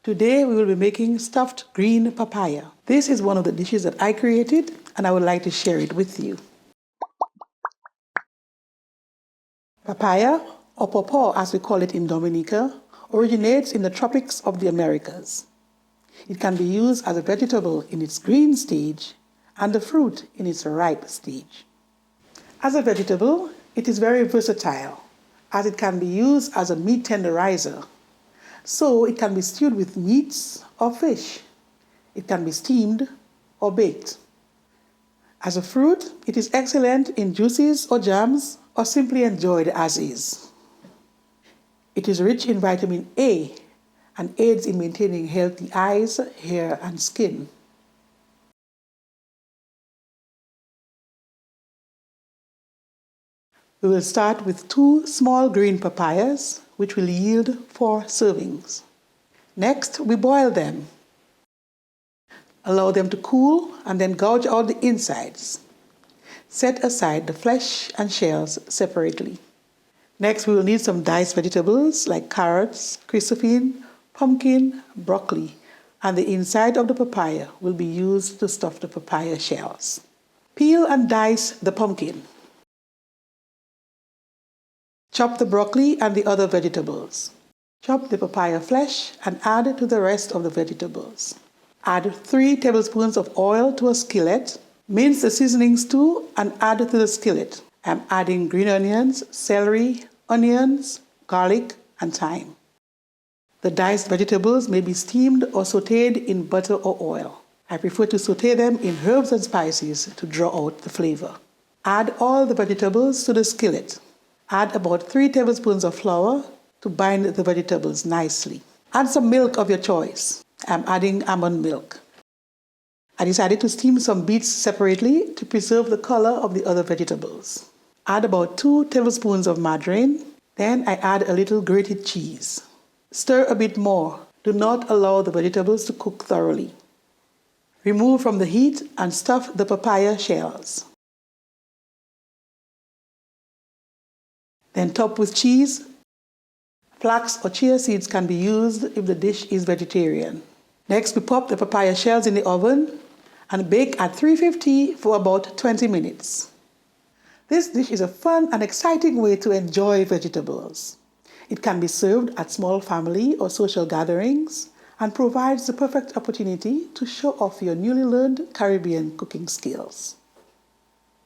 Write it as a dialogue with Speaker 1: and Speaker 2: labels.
Speaker 1: Today we will be making stuffed green papaya. This is one of the dishes that I created and I would like to share it with you. Papaya, or pawpaw as we call it in Dominica, originates in the tropics of the Americas. It can be used as a vegetable in its green stage and the fruit in its ripe stage. As a vegetable, it is very versatile as it can be used as a meat tenderizer. So it can be stewed with meats or fish. It can be steamed or baked. As a fruit, it is excellent in juices or jams or simply enjoyed as is. It is rich in vitamin A and aids in maintaining healthy eyes, hair, and skin. We will start with 2 small green papayas, which will yield 4 servings. Next, we boil them. Allow them to cool and then gouge out the insides. Set aside the flesh and shells separately. Next, we will need some diced vegetables like carrots, chrysanthemum, pumpkin, broccoli, and the inside of the papaya will be used to stuff the papaya shells. Peel and dice the pumpkin. Chop the broccoli and the other vegetables. Chop the papaya flesh and add to the rest of the vegetables. Add 3 tablespoons of oil to a skillet. Mince the seasonings too and add to the skillet. I'm adding green onions, celery, onions, garlic, and thyme. The diced vegetables may be steamed or sautéed in butter or oil. I prefer to sauté them in herbs and spices to draw out the flavor. Add all the vegetables to the skillet. Add about 3 tablespoons of flour to bind the vegetables nicely. Add some milk of your choice. I'm adding almond milk. I decided to steam some beets separately to preserve the color of the other vegetables. Add about 2 tablespoons of margarine. Then I add a little grated cheese. Stir a bit more. Do not allow the vegetables to cook thoroughly. Remove from the heat and stuff the papaya shells. Then top with cheese. Flax or chia seeds can be used if the dish is vegetarian. Next, we pop the papaya shells in the oven and bake at 350 for about 20 minutes. This dish is a fun and exciting way to enjoy vegetables. It can be served at small family or social gatherings and provides the perfect opportunity to show off your newly learned Caribbean cooking skills.